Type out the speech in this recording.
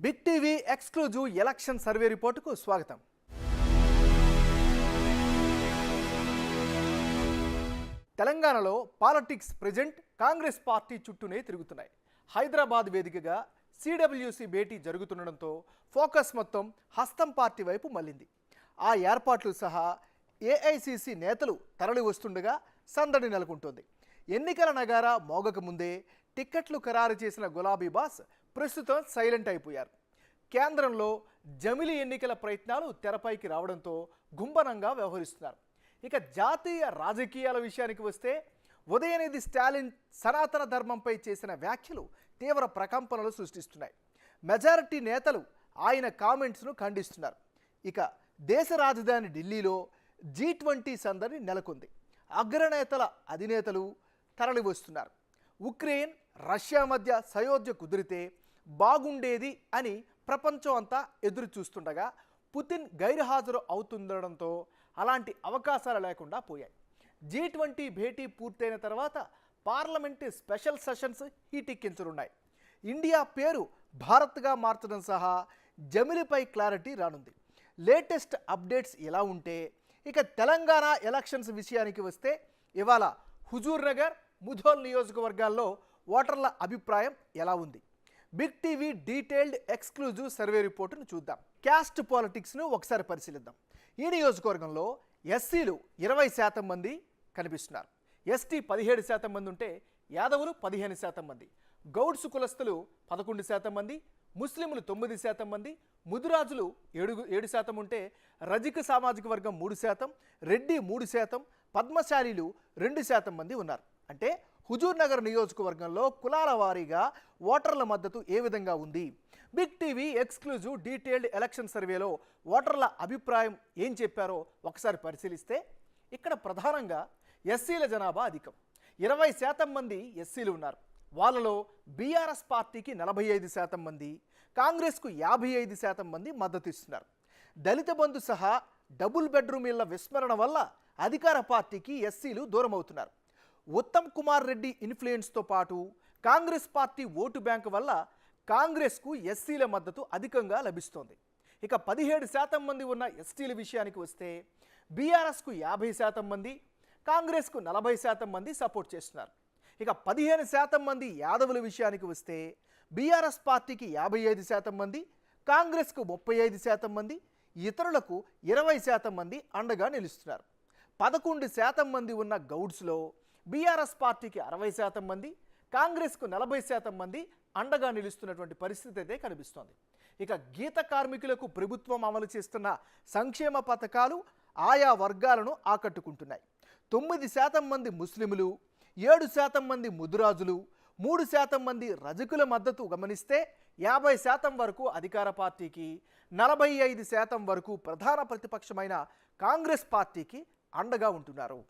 Big TV exclusive election survey రిపోర్టుకు స్వాగతం. తెలంగాణలో పాలిటిక్స్ ప్రెజెంట్ కాంగ్రెస్ పార్టీ చుట్టూనే తిరుగుతున్నాయి. హైదరాబాద్ వేదికగా సిడబ్ల్యూసి భేటీ జరుగుతుండడంతో ఫోకస్ మొత్తం హస్తం పార్టీ వైపు మళ్ళింది. ఆ ఏర్పాట్లు సహా ఏఐసిసి నేతలు తరలి వస్తుండగా సందడి నెలకొంటోంది. ఎన్నికల నగారా మోగక ముందే టిక్కెట్లు ఖరారు చేసిన గులాబీ బాస్ ప్రస్తుతం సైలెంట్ అయిపోయారు. కేంద్రంలో జమిలి ఎన్నికల ప్రయత్నాలు తెరపైకి రావడంతో గుంభనంగా వ్యవహరిస్తున్నారు. ఇక జాతీయ రాజకీయాల విషయానికి వస్తే ఉదయనిధి స్టాలిన్ సనాతన ధర్మంపై చేసిన వ్యాఖ్యలు తీవ్ర ప్రకంపనలు సృష్టిస్తున్నాయి. మెజారిటీ నేతలు ఆయన కామెంట్స్ను ఖండిస్తున్నారు. ఇక దేశ రాజధాని ఢిల్లీలో G20 సందడి నెలకొంది. అగ్రనేతల అధినేతలు తరలి వస్తున్నారు. ఉక్రెయిన్ రష్యా మధ్య సయోధ్య కుదిరితే బాగుండేది అని ప్రపంచం అంతా ఎదురు చూస్తుండగా పుతిన్ గైర్హాజరు అవుతుండడంతో అలాంటి అవకాశాలు లేకుండా పోయాయి. G20 భేటీ పూర్తయిన తర్వాత పార్లమెంటు స్పెషల్ సెషన్స్ హీటెక్కించనున్నాయి. ఇండియా పేరు భారత్గా మార్చడం సహా జమిలిపై క్లారిటీ రానుంది. లేటెస్ట్ అప్డేట్స్ ఎలా ఉంటే ఇక తెలంగాణ ఎలక్షన్స్ విషయానికి వస్తే ఇవాళ హుజూర్ నగర్, ముధోల్ నియోజకవర్గాల్లో ఓటర్ల అభిప్రాయం ఎలా ఉంది? Big TV detailed exclusive survey రిపోర్టును చూద్దాం. క్యాస్ట్ పాలిటిక్స్ను ఒకసారి పరిశీలిద్దాం. ఈ నియోజకవర్గంలో ఎస్సీలు 20% మంది కనిపిస్తున్నారు. ఎస్టీ 17% మంది ఉంటే యాదవులు 15% మంది, గౌడ్స్ కులస్తులు 11% మంది, ముస్లింలు 9% మంది, ముదురాజులు 7% ఉంటే రజిక సామాజిక వర్గం 3%, రెడ్డి 3%, పద్మశాలీలు 2% మంది ఉన్నారు. అంటే హుజూర్ నగర్ నియోజకవర్గంలో కులాల వారీగా ఓటర్ల మద్దతు ఏ విధంగా ఉంది? Big TV exclusive detailed election సర్వేలో ఓటర్ల అభిప్రాయం ఏం చెప్పారో ఒకసారి పరిశీలిస్తే ఇక్కడ ప్రధానంగా ఎస్సీల జనాభా అధికం. 20% మంది ఎస్సీలు ఉన్నారు. వాళ్ళలో బీఆర్ఎస్ పార్టీకి 45% మంది, కాంగ్రెస్కు 55% మంది మద్దతు ఇస్తున్నారు. దళిత బంధు సహా డబుల్ బెడ్రూమ్ ఇళ్ల విస్మరణ వల్ల అధికార పార్టీకి ఎస్సీలు దూరం అవుతున్నారు. ఉత్తమ్ కుమార్ రెడ్డి ఇన్ఫ్లుయెన్స్తో పాటు కాంగ్రెస్ పార్టీ ఓటు బ్యాంకు వల్ల కాంగ్రెస్కు ఎస్సీల మద్దతు అధికంగా లభిస్తోంది. ఇక 17% మంది ఉన్న ఎస్టీల విషయానికి వస్తే బీఆర్ఎస్కు 50% మంది, కాంగ్రెస్కు 40% మంది సపోర్ట్ చేస్తున్నారు. ఇక 15% మంది యాదవుల విషయానికి వస్తే బీఆర్ఎస్ పార్టీకి 55% మంది, కాంగ్రెస్కు 35% మంది, ఇతరులకు 20% మంది అండగా నిలుస్తున్నారు. 11% మంది ఉన్న గౌడ్స్లో బీఆర్ఎస్ పార్టీకి 60% మంది, కాంగ్రెస్కు 40% మంది అండగా నిలుస్తున్నటువంటి పరిస్థితి అయితే కనిపిస్తోంది. ఇక గీత కార్మికులకు ప్రభుత్వం అమలు చేస్తున్న సంక్షేమ పథకాలు ఆయా వర్గాలను ఆకట్టుకుంటున్నాయి. 9% మంది ముస్లింలు, 7% మంది ముదురాజులు, 3% మంది రజకుల మద్దతు గమనిస్తే 50% వరకు అధికార పార్టీకి, 45% వరకు ప్రధాన ప్రతిపక్షమైన కాంగ్రెస్ పార్టీకి అండగా ఉంటున్నారు.